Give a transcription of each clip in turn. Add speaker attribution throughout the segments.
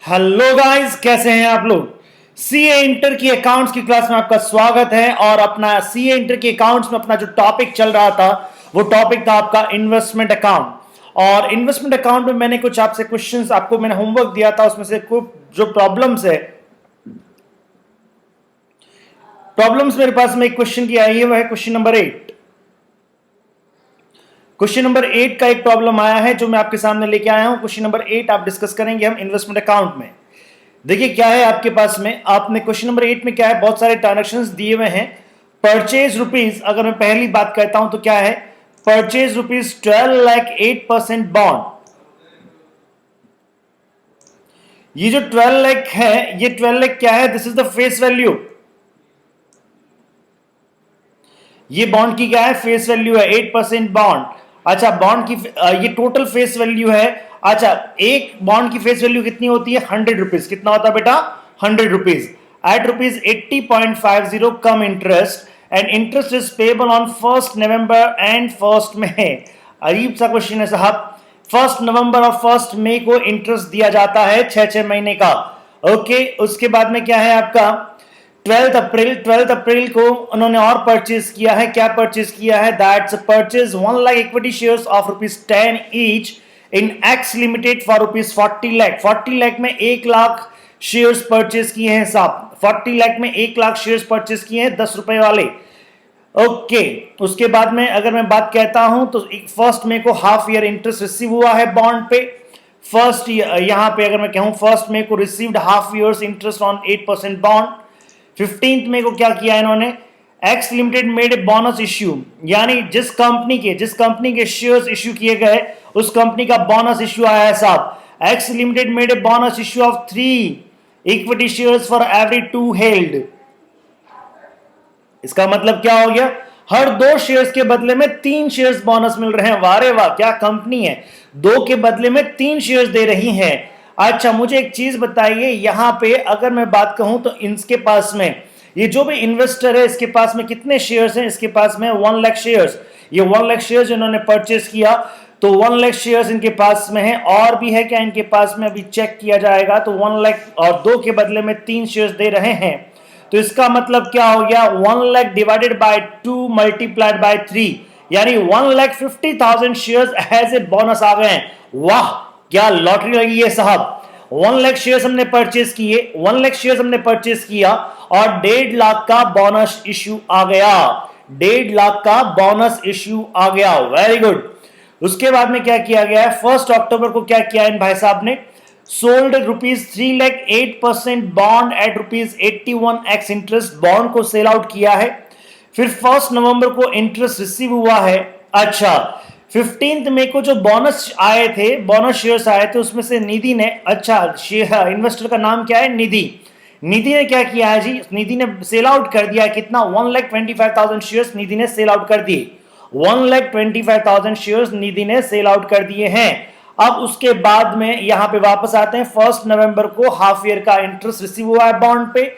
Speaker 1: Hello guys, कैसे हैं आप लोग। सीए इंटर की अकाउंट्स की क्लास में आपका स्वागत है। और अपना सीए इंटर के अकाउंट्स में अपना जो टॉपिक चल रहा था वो टॉपिक था आपका इन्वेस्टमेंट अकाउंट। और इन्वेस्टमेंट अकाउंट में मैंने कुछ आपसे क्वेश्चंस, आपको मैंने होमवर्क दिया था, उसमें से कुछ जो प्रॉब्लम्स मेरे पास में एक क्वेश्चन की आई है, वह है क्वेश्चन नंबर 8। क्वेश्चन नंबर 8 का एक प्रॉब्लम आया है जो मैं आपके सामने लेके आया हूं। क्वेश्चन नंबर 8 आप डिस्कस करेंगे हम इन्वेस्टमेंट अकाउंट में। देखिए क्या है आपके पास में, आपने क्वेश्चन नंबर 8 में क्या है, बहुत सारे ट्रांजेक्शंस दिए हुए हैं। परचेज रुपीज, अगर मैं पहली बात कहता हूं तो क्या है, परचेज रुपीज 12 लाख 8% बॉन्ड। ये जो 12 लाख है, ये 12 लाख क्या है, this is the face value. ये बॉन्ड की क्या है, फेस वैल्यू है, 8% बॉन्ड। अच्छा, बॉन्ड की ये टोटल फेस वैल्यू है। अच्छा, एक बॉन्ड की फेस वैल्यू कितनी होती है, 100 रुपीज। कितना होता है बेटा, 100 rupees. At rupees 80.50 cum interest, and interest is payable on 1 November and 1 May. अजीब सा क्वेश्चन है साहब। 1 नवंबर और 1 मई को इंटरेस्ट दिया जाता है 6 महीने का। ओके, उसके बाद में क्या है आपका 12 अप्रैल को उन्होंने और परचेज किया है। क्या परचेज किया है, that's purchase 1 lakh equity shares of ₹10 each in x limited for ₹40 lakh. 40 lakh में 1 लाख शेयर्स परचेज किए हैं साहब। 40 लाख में 1 लाख शेयर्स परचेज किए हैं, 10 रुपए वाले। ओके, उसके बाद में अगर मैं बात कहता हूं तो 1 मई को हाफ ईयर इंटरेस्ट रिसीव हुआ है बॉन्ड पे। यहां पे अगर मैं कहूं 1 मई को received half years interest on 8% bond. 15 मई को क्या किया इन्होंने, x limited made a bonus issue, यानी जिस कंपनी के शेयर्स इश्यू किए गए उस कंपनी का बोनस इश्यू आया है साहब। X limited made a bonus issue of 3 equity shares for every 2 held. इसका मतलब क्या हो गया, हर 2 शेयर्स के बदले में 3 शेयर्स बोनस मिल रहे हैं। वारे वाह, क्या कंपनी है, 2 के बदले में 3 शेयर्स दे रही है। अच्छा, मुझे एक चीज बताइए, यहां पे अगर मैं बात कहूं तो इनके पास में ये जो भी इन्वेस्टर है इसके पास में कितने शेयर्स हैं, इसके पास में 1 लाख शेयर्स। ये 1 लाख शेयर्स इन्होंने परचेज किया, तो 1 लाख शेयर्स इनके पास में है। और भी है क्या इनके पास में, अभी चेक किया जाएगा। तो 1 लाख और 2 के बदले में 3 शेयर्स दे रहे हैं। तो इसका मतलब क्या हो गया, 1 lakh divided by 2 multiplied by 3, यानी 1,50,000 शेयर्स एज ए बोनस आ गए हैं। वाह, क्या लॉटरी लगी है साहब। 1 लाख शेयर्स हमने परचेज किए, 1 लाख शेयर्स हमने परचेज किया और 1.5 लाख का बोनस इश्यू आ गया। 1.5 लाख का बोनस इश्यू आ गया, वेरी गुड। उसके बाद में क्या किया गया है, 1 अक्टूबर को क्या किया इन भाई साहब ने, sold ₹3 lakh 8% bond at ₹81x interest, bond को सेल आउट किया है। फिर 1 नवंबर को इंटरेस्ट रिसीव हुआ है। अच्छा, 15 मई को जो बोनस आए थे, बोनस शेयर्स आए थे, उसमें से निधि ने, अच्छा इन्वेस्टर का नाम क्या है, निधि। निधि ने क्या किया है जी, निधि ने सेल आउट कर दिया कितना, 1,25,000 शेयर्स निधि ने सेल आउट कर दिए। 1,25,000 शेयर्स निधि ने सेल आउट कर दिए हैं। अब उसके बाद में यहां पे वापस आते हैं, 1 नवंबर को हाफ ईयर का इंटरेस्ट रिसीव हुआ है बॉन्ड पे।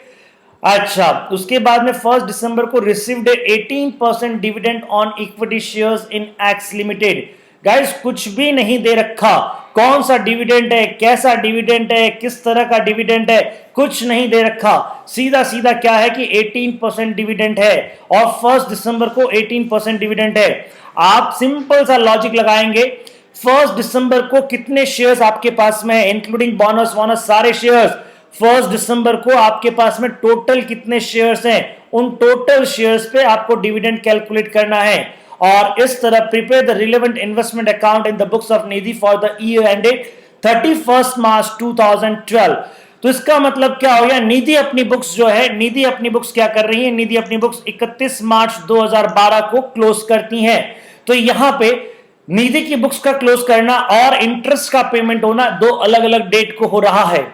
Speaker 1: अच्छा, उसके बाद में 1 दिसंबर को received 18% dividend on equity shares in x limited. Guys, कुछ भी नहीं दे रखा, कौन सा डिविडेंड है, कैसा डिविडेंड है, किस तरह का डिविडेंड है, कुछ नहीं दे रखा। सीधा सीधा क्या है कि 18% डिविडेंड है और 1 दिसंबर को 18% डिविडेंड है। आप सिंपल सा लॉजिक लगाएंगे, 1 दिसंबर को कितने शेयर्स आपके पास में है, इंक्लूडिंग बोनस वोनस सारे शेयर्स। 1 दिसंबर को आपके पास में टोटल कितने शेयर्स हैं, उन टोटल शेयर्स पे आपको डिविडेंड कैलकुलेट करना है। और इस तरह prepare the relevant investment account in the books of Nidhi for the year ended 31 मार्च 2012। तो इसका मतलब क्या हो गया, निधि अपनी बुक्स जो है, निधि अपनी बुक्स क्या कर रही है, निधि अपनी बुक्स 31 मार्च 2012 को क्लोज करती हैं। तो यहां पे निधि की बुक्स का क्लोज करना और इंटरेस्ट का पेमेंट होना 2 अलग अलग डेट को हो रहा है।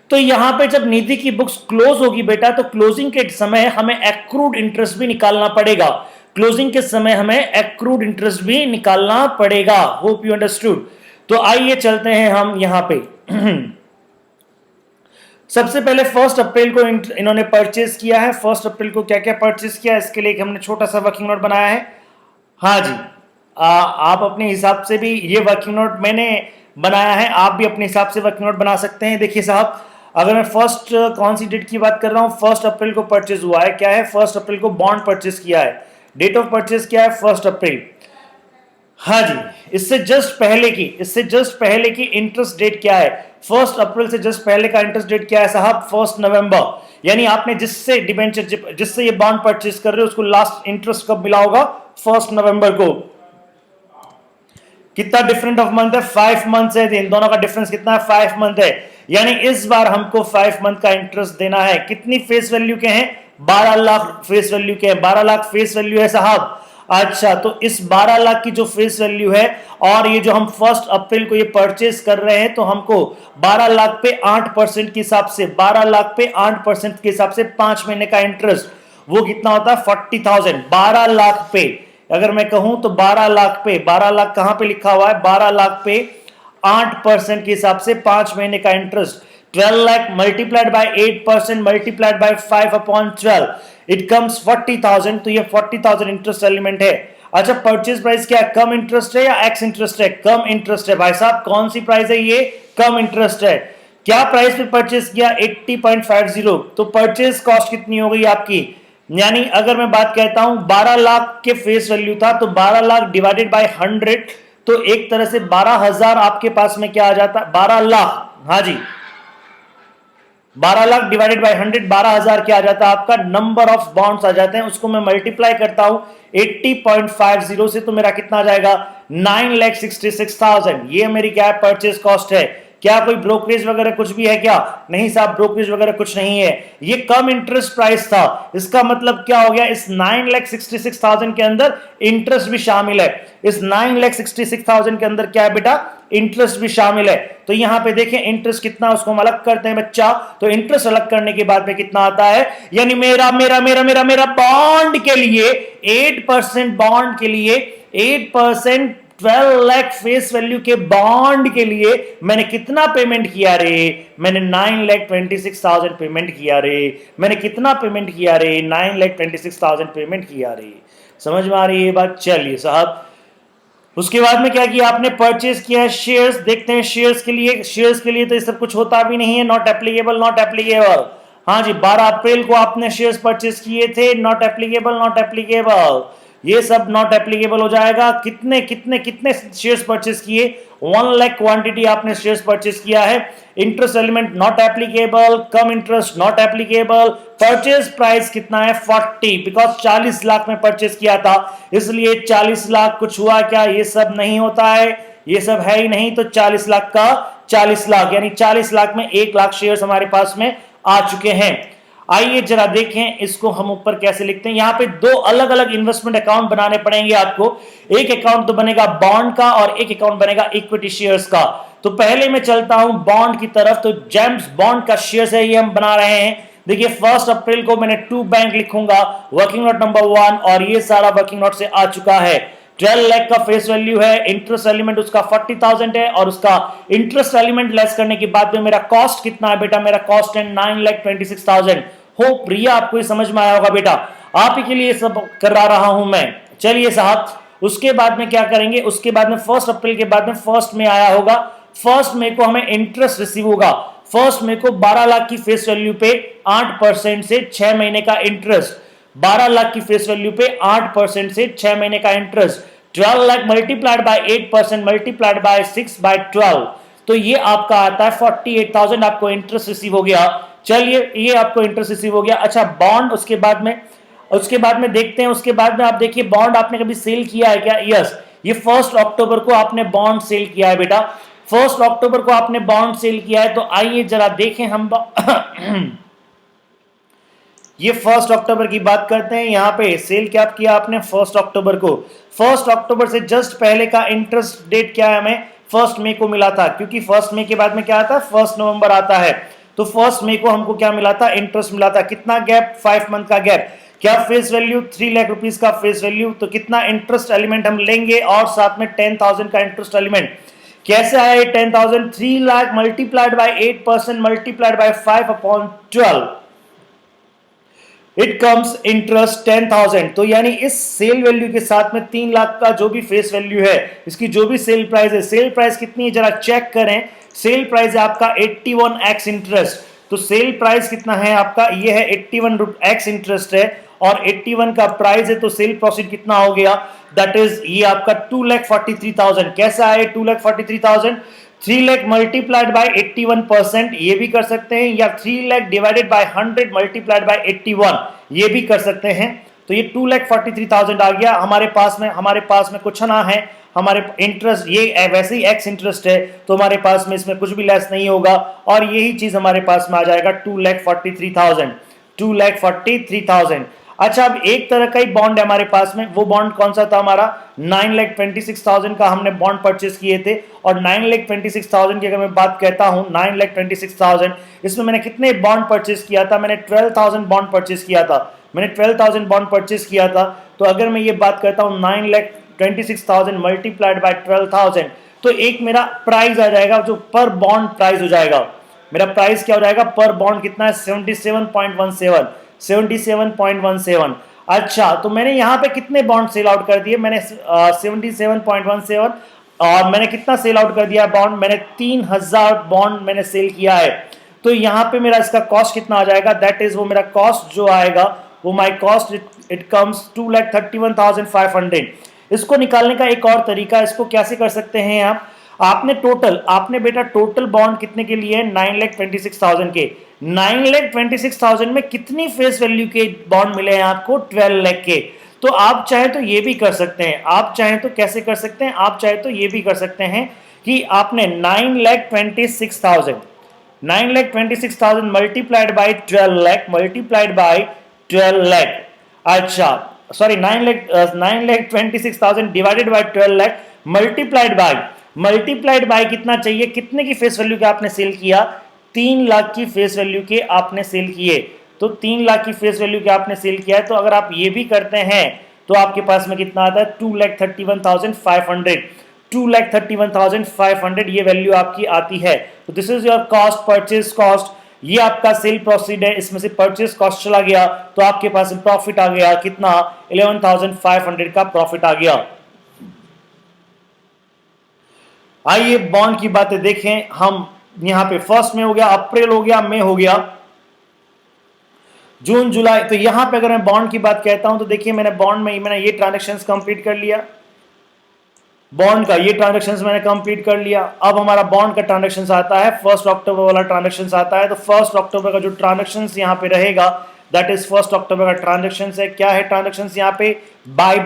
Speaker 1: तो यहां पे जब निधि की बुक्स क्लोज होगी बेटा, तो क्लोजिंग के समय हमें एक्रूड इंटरेस्ट भी निकालना पड़ेगा। क्लोजिंग के समय हमें एक्रूड इंटरेस्ट भी निकालना पड़ेगा। Hope you understood. तो आइए चलते हैं हम यहां पे। सबसे पहले 1 अप्रैल को इन्होंने परचेज किया है। 1 अप्रैल को क्या क्या परचेज किया, इसके लिए हमने छोटा सा वर्किंग नोट बनाया है। हाँ जी, आप अपने हिसाब से भी ये वर्किंग नोट मैंने बनाया है, आप भी अपने हिसाब से वर्किंग नोट बना सकते हैं। देखिए साहब, अगर मैं फर्स्ट कौन सी डेट की बात कर रहा हूं, 1 अप्रैल को परचेज हुआ है, क्या है 1 अप्रैल को बॉन्ड परचेज किया है, डेट ऑफ परचेज क्या है 1 अप्रैल। हाँ जी, इससे जस्ट पहले की इंटरेस्ट डेट क्या है, 1 अप्रैल से जस्ट पहले का इंटरेस्ट डेट क्या है साहब 1 नवंबर। यानी आपने जिससे डिबेंचर जिससे ये बॉन्ड परचेज कर रहे हो उसको लास्ट इंटरेस्ट कब मिला होगा 1 नवंबर को। कितना डिफरेंट ऑफ मंथ है, 5 मंथ है, इन दोनों का डिफरेंस कितना है 5 मंथ है। यानी इस बार हमको 5 मंथ का इंटरेस्ट देना है। कितनी फेस वैल्यू के हैं, 12 लाख फेस वैल्यू के हैं, 12 लाख फेस वैल्यू है साहब। अच्छा, तो इस 12 लाख की जो फेस वैल्यू है और ये जो हम 1 अप्रैल को ये परचेज कर रहे हैं, तो हमको 12 लाख पे 8% के हिसाब से 12 लाख पे 8% के हिसाब से 5 महीने का इंटरेस्ट, वो कितना होता है 40,000। 12 लाख पे अगर मैं कहूं तो 12 लाख पे, 12 लाख कहां पे लिखा हुआ है, 12 लाख पे 8% के हिसाब से 5 महीने का interest, 12 lakh multiplied bye 8% multiplied by 5/12, it comes 40,000। तो ये 40,000 इंटरेस्ट एलिमेंट है। अच्छा, परचेज प्राइस क्या है, कम इंटरेस्ट है या एक्स इंटरेस्ट है, कम इंटरेस्ट है भाई साहब। कौन सी प्राइस है ये, कम इंटरेस्ट है। क्या प्राइस पे परचेज किया 80.50, तो परचेज कॉस्ट कितनी हो गई आपकी, यानी अगर मैं बात कहता हूं 12 लाख के फेस वैल्यू था, तो 12 लाख डिवाइडेड बाय 100, तो एक तरह से 12,000 आपके पास में क्या आ जाता है 12 लाख, हाँ जी 12 लाख डिवाइडेड बाय 100, 12,000 क्या आ जाता है आपका नंबर ऑफ बॉन्ड्स आ जाते हैं। उसको मैं मल्टीप्लाई करता हूं 80.50 से, तो मेरा कितना आ जाएगा 9,66,000। ये मेरी क्या है परचेज कॉस्ट है। क्या कोई ब्रोकरेज वगैरह कुछ भी है क्या, नहीं साहब, ब्रोकरेज वगैरह कुछ नहीं है, ये कम इंटरेस्ट प्राइस था। इसका मतलब क्या हो गया, इस 9,66,000 के अंदर इंटरेस्ट भी शामिल है। इस 9,66,000 के अंदर क्या है बेटा, इंटरेस्ट भी शामिल है। तो यहां पे देखें इंटरेस्ट कितना, उसको हम अलग करते हैं बच्चा, तो इंटरेस्ट अलग करने के बाद में कितना आता है, यानी मेरा मेरा मेरा मेरा मेरा बॉन्ड के लिए 8%, बॉन्ड के लिए 8%, 12 लाख फेस वैल्यू के बॉन्ड के लिए मैंने कितना पेमेंट किया रे, मैंने 9,26,000 पेमेंट किया रे, मैंने कितना पेमेंट किया रे 9,26,000 पेमेंट किया रे। समझ में आ रही है ये बात। चलिए साहब, उसके बाद में क्या किया आपने, परचेज किया है शेयर्स। देखते हैं शेयर्स के लिए तो ये सब कुछ होता भी नहीं है, नॉट एप्लीकेबल नॉट एप्लीकेबल। हाँ जी, 12 अप्रैल को आपने शेयर्स परचेज किए थे, नॉट एप्लीकेबल नॉट एप्लीकेबल, ये सब नॉट एप्लीकेबल हो जाएगा। कितने कितने कितने शेयर्स परचेज किए, 1 लाख क्वांटिटी आपने शेयर्स परचेज किया है। Interest element not applicable, come interest not applicable. Purchase price कितना है 40, बिकॉज 40 लाख में परचेज किया था, इसलिए 40 लाख। कुछ हुआ क्या, ये सब नहीं होता है, ये सब है ही नहीं। तो 40 लाख का 40 लाख, यानी 40 लाख में 1 लाख शेयर्स हमारे पास में आ चुके हैं। आइए जरा देखें इसको हम ऊपर कैसे लिखते हैं। यहां पे 2 अलग अलग इन्वेस्टमेंट अकाउंट बनाने पड़ेंगे आपको। एक अकाउंट तो बनेगा बॉन्ड का और एक अकाउंट बनेगा इक्विटी शेयर्स का। तो पहले मैं चलता हूं बॉन्ड की तरफ। तो जेम्स बॉन्ड का शेयर्स है, ये हम बना रहे हैं। देखिए 1 अप्रैल को मैंने 2 बैंक लिखूंगा, वर्किंग नोट नंबर 1, और ये सारा वर्किंग नोट से आ चुका है। 12 लाख का फेस वैल्यू है, इंटरेस्ट एलिमेंट उसका 40,000 है, और उसका इंटरेस्ट एलिमेंट लेस करने के बाद में मेरा कॉस्ट कितना है बेटा, मेरा कॉस्ट है 9,26,000। होप प्रिया आपको ये समझ में आया होगा बेटा, आप ही के लिए सब करा रहा हूं मैं। चलिए साहब, उसके बाद में क्या करेंगे, उसके बाद में 1 अप्रैल के बाद में 1 मई आया होगा। 1 मई को हमें इंटरेस्ट रिसीव होगा। 1 मई को 12 लाख की फेस वैल्यू पे 8% से 6 महीने का इंटरेस्ट, 12 लाख की फेस वैल्यू पे 8% से 6 महीने का interest, 12 lakh multiplied bye 8% multiplied by 6/12, तो ये आपका आता है 48,000 आपको इंटरेस्ट रिसीव हो गया। चलिए, ये आपको इंटरेस्ट रिसीव हो गया। अच्छा, बॉन्ड उसके बाद में देखते हैं। उसके बाद में आप देखिए, बॉन्ड आपने कभी सेल किया है क्या? यस, ये 1 अक्टूबर को आपने बॉन्ड सेल किया है बेटा, 1 अक्टूबर को आपने बॉन्ड सेल किया है। तो आइए जरा देखें हम ये 1 अक्टूबर की बात करते हैं। यहां पे सेल क्या किया आपने 1 अक्टूबर को। 1 अक्टूबर से जस्ट पहले का इंटरेस्ट डेट क्या है, हमें 1 मई को मिला था, क्योंकि 1 मई के बाद में क्या आता है 1 नवंबर आता है। तो 1 मई को हमको क्या मिला था, इंटरेस्ट मिला था। कितना गैप, 5 मंथ का गैप। क्या फेस वैल्यू 3 लाख रुपीस का फेस वैल्यू, तो कितना इंटरेस्ट एलिमेंट हम लेंगे और साथ में 10,000 का इंटरेस्ट एलिमेंट। कैसे आया ये 10,000, 3 lakh multiplied bye 8% multiplied by 5/12, it comes interest 10,000। तो यानी इस सेल वैल्यू के साथ में 3 लाख का जो भी फेस वैल्यू है, इसकी जो भी सेल प्राइस है, सेल प्राइस कितनी है जरा चेक करें। सेल प्राइस है आपका 81x इंटरेस्ट। तो सेल प्राइस कितना है आपका, ये है 81x इंटरेस्ट है और 81 का प्राइस है, तो सेल प्रोसीड कितना हो गया, दैट इज ये आपका 2,43,000। कैसा है 2,43,000? 3 लाख मल्टीप्लाइड बाय 81%, ये भी कर सकते हैं, या 3 lakh divided by 100 multiplied by 81, ये भी कर सकते हैं। तो ये 2,43,000 आ गया हमारे पास में कुछ ना है, हमारे इंटरेस्ट ये वैसे ही एक्स इंटरेस्ट है, तो हमारे पास में इसमें कुछ भी लेस नहीं होगा और यही चीज हमारे पास में आ जाएगा 2,43,000, 2,43,000। अच्छा, अब एक तरह का ही बॉन्ड है हमारे पास में, वो बॉन्ड कौन सा था हमारा, 9,26,000 का हमने बॉन्ड परचेस किए थे। और 9,26,000 की अगर मैं बात कहता हूं, 9,26,000, इसमें मैंने कितने बॉन्ड परचेस किया था, मैंने 12,000 बॉन्ड परचेस किया था, मैंने 12,000 बॉन्ड परचेस किया था। तो अगर मैं ये बात करता हूं 9,26,000 मल्टीप्लाइड बाय 12,000, तो एक मेरा प्राइस आ जाएगा जो पर बॉन्ड प्राइस हो जाएगा। मेरा प्राइस क्या हो जाएगा पर बॉन्ड, कितना है 77.17, 77.17। अच्छा, तो मैंने यहां पे कितने बॉन्ड सेल आउट कर दिए, मैंने 77.17, और मैंने कितना सेल आउट कर दिया बॉन्ड, मैंने 3,000 बॉन्ड मैंने सेल किया है। तो यहां पे मेरा इसका कॉस्ट कितना आ जाएगा, दैट इज वो मेरा कॉस्ट जो आएगा, वो माई कॉस्ट इट कम्स 2,31,500। इसको निकालने का एक और तरीका, इसको कैसे कर सकते हैं आप, आपने बेटा टोटल बॉन्ड कितने के लिए, 9,26,000 के, 9,26,000 में कितनी फेस वैल्यू के बॉन्ड मिले हैं आपको, 12 लाख के। तो आप चाहे तो ये भी कर सकते हैं, आप चाहे तो कैसे कर सकते हैं, आप चाहे तो ये भी कर सकते हैं कि आपने 9,26,000 multiplied by 12 lakh, multiplied by 12 lakh, अच्छा sorry 9,26,000 divided by 12 lakh multiplied by कितना चाहिए, कितने की फेस वैल्यू के आपने सेल किया, 3 लाख की फेस वैल्यू के आपने सेल किए। तो 3 लाख की फेस वैल्यू के आपने सेल किया है, तो अगर आप ये भी करते हैं तो आपके पास में कितना आता है, 2,31,500, 2,31,500 ये वैल्यू आपकी आती है। तो this is your cost, purchase cost, ये आपका सेल प्रोसीड है, इसमें से परचेज कॉस्ट चला गया तो आपके पास में प्रॉफिट आ गया कितना, 11,500 का प्रॉफिट आ गया। आइए बॉन्ड की बातें देखें हम, यहां पे फर्स्ट में हो गया, अप्रैल हो गया, मई हो गया, जून जुलाई। तो यहां पे अगर मैं बॉन्ड की बात कहता हूं तो देखिए मैंने बॉन्ड में मैंने ये ट्रांजैक्शंस कंप्लीट कर लिया, बॉन्ड का ये ट्रांजैक्शंस मैंने कंप्लीट कर लिया। अब हमारा बॉन्ड का ट्रांजैक्शंस आता है, 1 अक्टूबर वाला ट्रांजैक्शंस आता है। तो 1 अक्टूबर का जो ट्रांजैक्शंस यहां पे रहेगा, दैट इज 1 अक्टूबर का ट्रांजैक्शंस है। क्या है ट्रांजैक्शंस यहां पे, बाय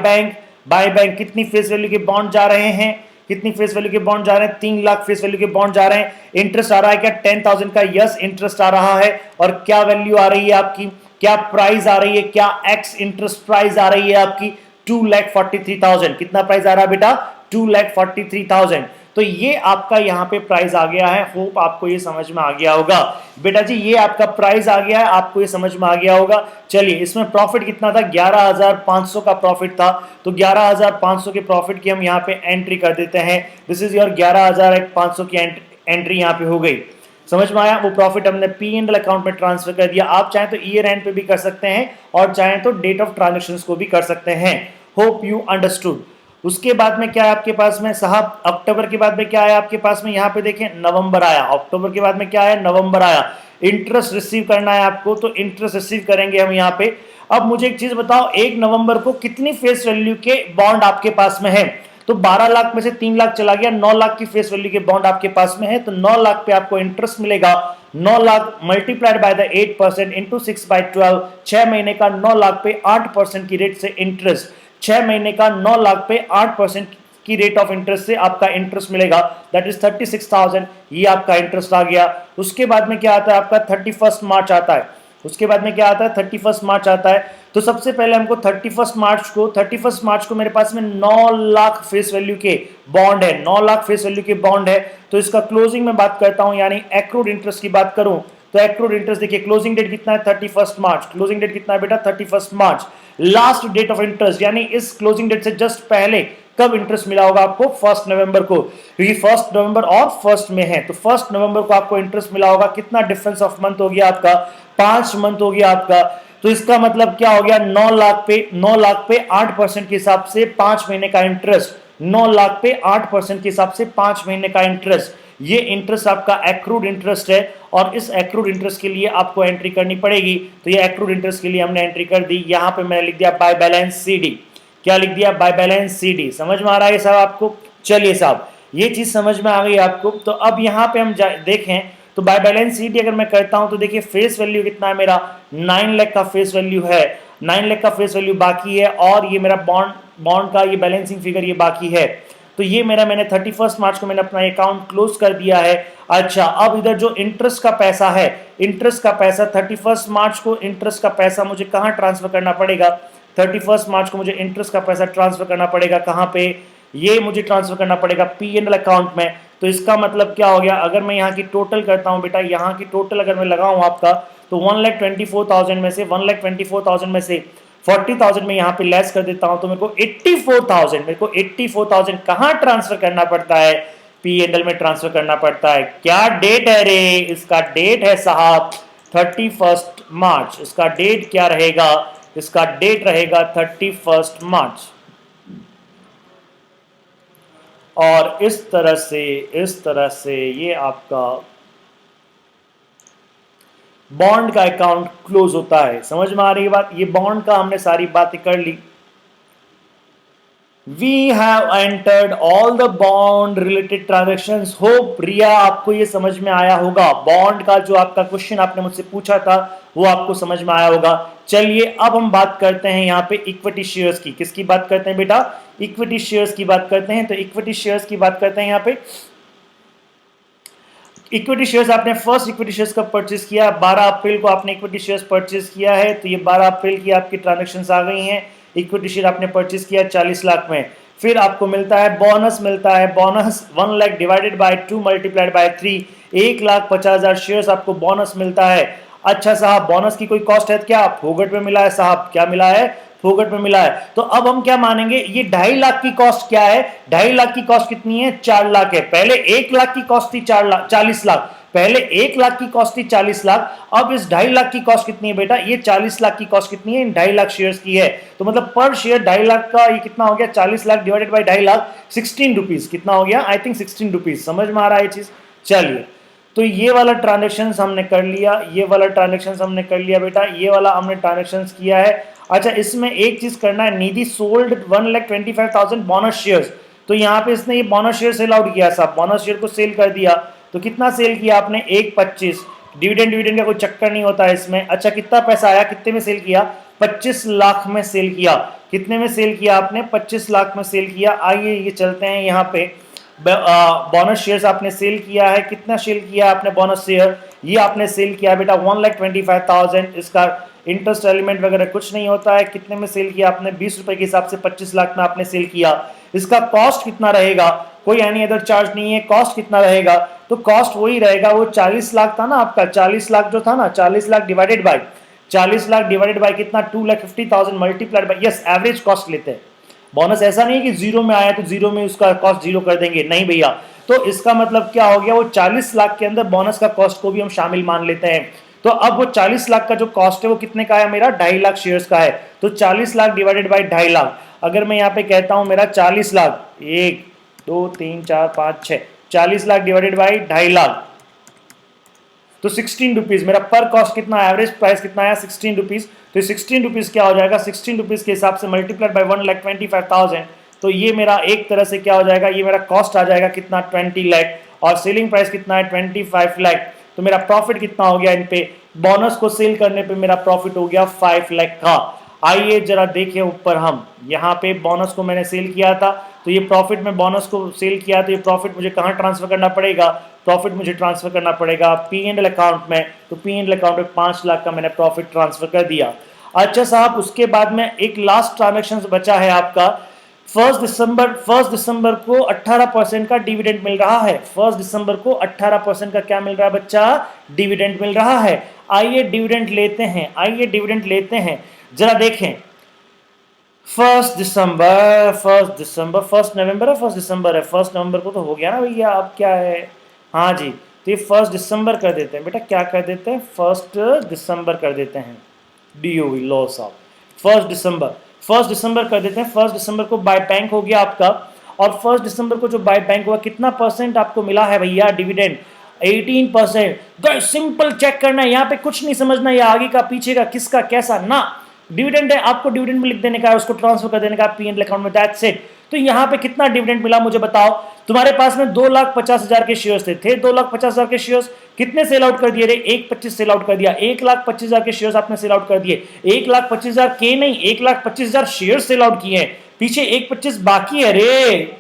Speaker 1: बैंक कितनी फेस वैल्यू के बॉन्ड जा रहे हैं, कितनी फेस वैल्यू के बॉन्ड जा रहे हैं, 3 लाख फेस वैल्यू के बॉन्ड जा रहे हैं। इंटरेस्ट आ रहा है क्या, 10,000 का, यस इंटरेस्ट आ रहा है। और क्या वैल्यू आ रही है आपकी, क्या प्राइस आ रही है, क्या एक्स इंटरेस्ट प्राइस आ रही है आपकी, 2,43,000। कितना प्राइस आ रहा है बेटा, 2,43,000। तो ये आपका यहाँ पे प्राइस आ गया है। होप आपको ये समझ में आ गया होगा बेटा जी, ये आपका प्राइस आ गया है, आपको ये समझ में आ गया होगा। चलिए इसमें प्रॉफिट कितना था, 11,500 का प्रॉफिट था। तो 11,500 के प्रॉफिट की हम यहाँ पे एंट्री कर देते हैं। दिस इज योर 11,500 की एंट्री यहाँ पे हो गई। समझ में आया, वो प्रॉफिट हमने P&L अकाउंट में ट्रांसफर कर दिया। आप चाहें तो ईयर एंड पे भी कर सकते हैं और चाहें तो डेट ऑफ ट्रांजेक्शंस को भी कर सकते हैं। Hope you understood. उसके बाद में क्या है आपके पास में साहब, अक्टूबर के बाद में क्या आया आपके पास में, यहाँ पे देखें नवंबर आया। अक्टूबर के बाद में क्या आया, नवंबर आया। इंटरेस्ट रिसीव करना है आपको, तो इंटरेस्ट रिसीव करेंगे हम यहाँ पे। अब मुझे एक चीज बताओ, 1 नवंबर को कितनी फेस वैल्यू के बॉन्ड आपके पास में है, तो 12 लाख में से 3 लाख चला गया, 9 लाख की फेस वैल्यू के बॉन्ड आपके पास में है। तो 9 लाख पे आपको इंटरेस्ट मिलेगा, 9 lakh multiplied by the 8% into 6/12, 6 महीने का 9 लाख पे 8% की रेट से इंटरेस्ट, 6 महीने का 9 लाख पे 8% की रेट ऑफ इंटरेस्ट से आपका इंटरेस्ट मिलेगा, दैट इज 36,000। ये आपका इंटरेस्ट आ गया। उसके बाद में क्या आता है आपका, 31 मार्च आता है। उसके बाद में क्या आता है, 31 मार्च आता है। तो सबसे पहले हमको 31 मार्च को मेरे पास में 9 लाख फेस वैल्यू के बॉन्ड है, 9 लाख फेस वैल्यू के बॉन्ड है। तो इसका क्लोजिंग में बात करता हूं, यानी एक्रूड इंटरेस्ट की बात करूं तो एक्रूड इंटरेस्ट देखिए, क्लोजिंग डेट कितना है, 31 मार्च। क्लोजिंग डेट कितना है बेटा, 31 मार्च। लास्ट डेट ऑफ इंटरेस्ट, यानी इस क्लोजिंग डेट से जस्ट पहले कब इंटरेस्ट मिला होगा आपको, 1 नवंबर को, क्योंकि 1 नवंबर और 1 में है। तो 1 नवंबर को आपको इंटरेस्ट मिला होगा। कितना डिफरेंस ऑफ मंथ हो गया आपका, 5 मंथ हो गया आपका। तो इसका मतलब क्या हो गया, 9 लाख पे 8% के हिसाब से 5 महीने का इंटरेस्ट, 9 लाख पे 8% के हिसाब से 5 महीने का इंटरेस्ट, ये इंटरेस्ट आपका एक्रूड इंटरेस्ट है और इस एक्रूड इंटरेस्ट के लिए आपको एंट्री करनी पड़ेगी। तो ये एक्रूड इंटरेस्ट के लिए हमने एंट्री कर दी, यहां पे मैंने लिख दिया बाय बैलेंस सीडी। क्या लिख दिया, बाय बैलेंस सीडी। समझ में आ रहा है साहब आपको? चलिए साहब, ये चीज समझ में आ गई आपको। तो अब यहां पे हम देखें तो बाय बैलेंस सीडी अगर मैं करता हूं तो देखिए फेस वैल्यू कितना है मेरा, 9 लाख का फेस वैल्यू है, 9 लाख का फेस वैल्यू बाकी है और ये मेरा बॉन्ड का ये बैलेंसिंग फिगर ये बाकी है। तो ये मैंने 31 मार्च को मैंने अपना अकाउंट क्लोज कर दिया है। अच्छा, अब इधर जो इंटरेस्ट का पैसा है, इंटरेस्ट का पैसा 31 मार्च को इंटरेस्ट का पैसा मुझे कहां ट्रांसफर करना पड़ेगा, 31 मार्च को मुझे इंटरेस्ट का पैसा ट्रांसफर करना पड़ेगा कहां पे, ये मुझे ट्रांसफर करना पड़ेगा P&L अकाउंट में। तो इसका मतलब क्या हो गया, अगर मैं यहाँ की टोटल करता हूँ बेटा, यहाँ की टोटल अगर मैं लगाऊँ आपका, तो 1,24,000 में से 1,24,000 में से 40,000 में यहाँ पे लेस कर देता हूँ तो मेरे को 84,000 कहाँ ट्रांसफर करना पड़ता है, P&L में ट्रांसफर करना पड़ता है। क्या डेट है रे, इसका डेट है साहब 31 मार्च। इसका डेट क्या रहेगा, इसका डेट रहेगा 31 मार्च। और इस तरह से ये आपका बॉन्ड का अकाउंट क्लोज होता है। समझ में आ रही है बात? ये बॉन्ड का हमने सारी बातें कर ली। We have entered all the bond related transactions. Hope प्रिया आपको ये समझ में आया होगा। बॉन्ड का जो आपका क्वेश्चन आपने मुझसे पूछा था वो आपको समझ में आया होगा। चलिए अब हम बात करते हैं यहाँ पे इक्विटी शेयर्स की। किसकी बात करते हैं बेटा, इक्विटी शेयर्स की बात करते हैं। तो इक्विटी शेयर्स की बात करते हैं यहाँ पे। इक्विटी शेयर्स आपने फर्स्ट इक्विटी शेयर्स का परचेस किया, 12 अप्रैल को आपने इक्विटी शेयर्स परचेस किया है। तो ये 12 अप्रैल की आपकी ट्रांजैक्शंस आ गई हैं। इक्विटी शेयर आपने परचेस किया 40 लाख में। फिर आपको मिलता है बोनस, मिलता है bonus 1 lakh divided by 2 multiplied by 3, 1,50,000 shares आपको बोनस मिलता है। अच्छा साहब, बोनस की कोई कॉस्ट है क्या, फोगट में मिला है साहब, क्या मिला है, फोगट में मिला है। तो अब हम क्या मानेंगे, ये 2.5 लाख की कॉस्ट क्या है, 2.5 लाख की कॉस्ट कितनी है, 4 लाख है। पहले 1 लाख की कॉस्ट थी 40 लाख, पहले 1 लाख की कॉस्ट थी 40 लाख, अब इस 2.5 लाख की कॉस्ट कितनी है बेटा, ये 40 लाख की कॉस्ट कितनी है, इन 2.5 लाख शेयर्स की है। तो मतलब पर शेयर 2.5 लाख का ये कितना हो गया, 40 lakh divided by 2.5 lakh, 16 rupees. कितना हो गया, आई थिंक 16 रुपीज। समझ में आ रहा है ये चीज? चलिए, तो ये वाला ट्रांजेक्शन हमने कर लिया, ये वाला ट्रांजेक्शन हमने कर लिया बेटा, ये वाला हमने ट्रांजेक्शन किया है। अच्छा, इसमें एक चीज करना है, निधि सोल्ड 1,25,000 बोनस शेयर्स। तो यहाँ पे इसने ये बोनस शेयर सेल आउट किया साहब, बोनस शेयर को सेल कर दिया। तो कितना सेल किया आपने, 1,25। डिविडेंड का कोई चक्कर नहीं होता है इसमें। अच्छा, कितना पैसा आया, कितने में सेल किया, 25 लाख में सेल किया। कितने में सेल किया आपने, 25 लाख में सेल किया। आइए ये चलते हैं यहाँ पे, बोनस शेयर्स आपने सेल किया है। कितना सेल किया आपने बोनस शेयर, ये आपने सेल किया बेटा 1,25,000। इसका इंटरेस्ट एलिमेंट वगैरह कुछ नहीं होता है। कितने में सेल किया आपने, 20 रुपए के हिसाब से 25 लाख में आपने सेल किया। इसका कॉस्ट कितना रहेगा, कोई एनी अदर चार्ज नहीं है। कॉस्ट कितना रहेगा, तो कॉस्ट वही रहेगा, वो 40 लाख था ना आपका, 40 लाख जो था ना, 40 lakh divided by 40 lakh divided by कितना, 2,50,000 multiplied by, yes average cost लेते हैं। बोनस ऐसा नहीं है कि जीरो में आया तो जीरो में उसका कॉस्ट जीरो कर देंगे, नहीं भैया। तो इसका मतलब क्या हो गया, वो 40 लाख के अंदर बोनस का कॉस्ट को भी हम शामिल मान लेते हैं। तो अब वो 40 लाख का जो कॉस्ट है वो कितने का है मेरा, 2.5 लाख शेयर्स का है। तो 40 लाख डिवाइडेड बाय 2.5 लाख, अगर मैं यहाँ पे कहता हूं मेरा 40 लाख, 1 2 3 4 5 6, 40 लाख डिवाइडेड बाय 2.5 लाख, तो 16 रुपीज। मेरा पर कॉस्ट कितना, एवरेज प्राइस कितना आया, 16 रुपीज। तो 16 रुपीज क्या हो जाएगा, 16 रुपीज के हिसाब से मल्टीप्लाइड बाय 1,25,000। तो ये मेरा एक तरह से क्या हो जाएगा, ये मेरा कॉस्ट आ जाएगा कितना, 20 लाख, और सेलिंग प्राइस कितना है, 25 लाख। तो मेरा प्रॉफिट कितना हो गया, इन पे बोनस को सेल करने पे मेरा प्रॉफिट हो गया 5 लाख का। आइए जरा देखें ऊपर, हम यहाँ पे बोनस को मैंने सेल किया था, तो ये प्रॉफिट में बोनस को सेल किया, तो ये प्रॉफिट मुझे कहाँ ट्रांसफर करना पड़ेगा, प्रॉफिट मुझे ट्रांसफर करना पड़ेगा P&L अकाउंट में। तो P&L अकाउंट में 5 लाख का मैंने प्रॉफिट ट्रांसफर कर दिया। अच्छा साहब, उसके बाद में एक लास्ट ट्रांजेक्शन बचा है आपका, 1 दिसंबर को 18% का डिविडेंड मिल रहा है। 1 दिसंबर को 18% का क्या मिल रहा है बच्चा, डिविडेंड मिल रहा है। आइए डिविडेंड लेते हैं, आइए डिविडेंड लेते हैं, जरा देखें। 1 दिसंबर, 1 नवंबर है, 1 दिसंबर है, 1 नवंबर को तो हो गया ना भैया, अब क्या है, हाँ जी। तो ये 1 दिसंबर कर देते हैं बेटा, क्या कर देते हैं, 1 दिसंबर कर देते हैं। DOE लॉस ऑफ 1 दिसंबर कर देते हैं। 1 दिसंबर को बाय बैंक हो गया आपका, और 1 दिसंबर को जो बाय बैंक हुआ कितना परसेंट आपको मिला है भैया डिविडेंड? 18%। सिंपल चेक करना है, यहाँ पे कुछ नहीं समझना या आगे का पीछे का किसका कैसा ना, डिविडेंड है आपको डिविडेंड में लिख देने का है, उसको ट्रांसफर कर देने का P&L अकाउंट में, दैट्स इट। तो यहाँ पे कितना डिविडेंड मिला मुझे बताओ। तुम्हारे पास में 2,50,000 के शेयर्स थे 2,50,000 के शेयर्स, कितने सेल आउट कर दिए रे? 1,25 सेल आउट कर दिया। 1,25,000 के शेयर्स आपने सेल आउट कर दिए। 1,25,000 के नहीं, 1,25,000 शेयर सेल आउट किए हैं, पीछे 1,25 बाकी है रे।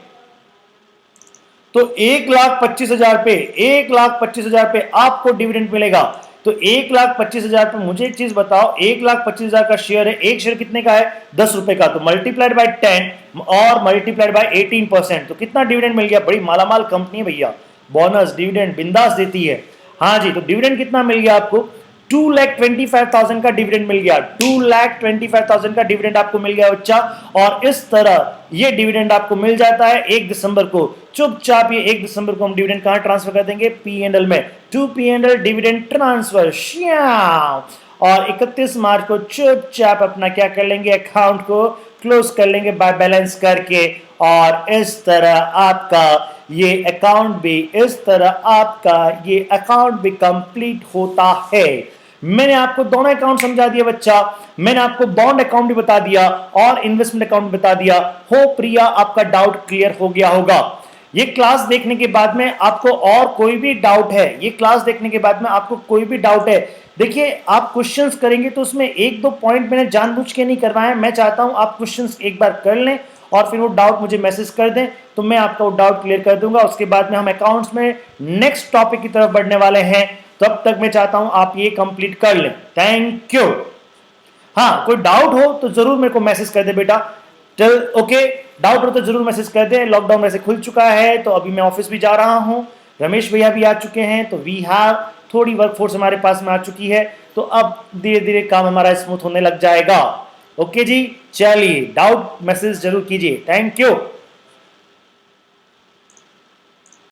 Speaker 1: तो 1,25,000 पे 1,25,000 पे आपको डिविडेंड मिलेगा। तो 1,25,000 पे मुझे एक चीज बताओ, 1,25,000 का शेयर है, एक शेयर कितने का है? 10 रुपए का। तो मल्टीप्लाइड बाय 10 और मल्टीप्लाइड बाय 18%, तो कितना डिविडेंड मिल गया? बड़ी मालामाल कंपनी है भैया, बोनस डिविडेंड बिंदास देती है। हाँ जी, तो डिविडेंड कितना मिल गया आपको? 2,25,000 का डिविडेंड मिल गया। 2,25,000 का डिविडेंड आपको मिल गया बच्चा। और इस तरह ये डिविडेंड आपको मिल जाता है 1 दिसंबर को। चुपचाप ये 1 दिसंबर को हम डिविडेंड कहां ट्रांसफर कर देंगे? P&L में। To P&L dividend transfer Shyam. और 31 मार्च को चुपचाप अपना क्या कर लेंगे? अकाउंट को क्लोज कर लेंगे बाय बैलेंस करके। और इस तरह आपका ये अकाउंट भी कंप्लीट होता है। मैंने आपको दोनों अकाउंट समझा दिया बच्चा, मैंने आपको बॉन्ड अकाउंट भी बता दिया और इन्वेस्टमेंट अकाउंट बता दिया। हो प्रिया, आपका डाउट क्लियर हो गया होगा। ये क्लास देखने के बाद में आपको और कोई भी डाउट है, ये क्लास देखने के बाद में आपको कोई भी डाउट है, देखिए आप क्वेश्चंस करेंगे तो उसमें 1-2 पॉइंट मैंने जानबूझ के नहीं करना है। मैं चाहता हूं आप क्वेश्चंस एक बार कर लें और फिर वो डाउट मुझे मैसेज कर दें, तो मैं आपका वो डाउट क्लियर कर दूंगा। उसके बाद में हम अकाउंट्स में नेक्स्ट टॉपिक की तरफ बढ़ने वाले हैं। तब तक मैं चाहता हूं आप ये कंप्लीट कर लें। Thank you. हाँ, कोई डाउट हो तो जरूर मेरे को मैसेज कर दे बेटा। चल ओके, डाउट हो तो जरूर मैसेज कर दे। लॉकडाउन वैसे खुल चुका है, तो अभी मैं ऑफिस भी जा रहा हूं, रमेश भैया भी आ चुके हैं, तो वी हैव थोड़ी वर्कफोर्स हमारे पास में आ चुकी है, तो अब धीरे धीरे काम हमारा स्मूथ होने लग जाएगा। ओके जी, चलिए डाउट मैसेज जरूर कीजिए। Thank you.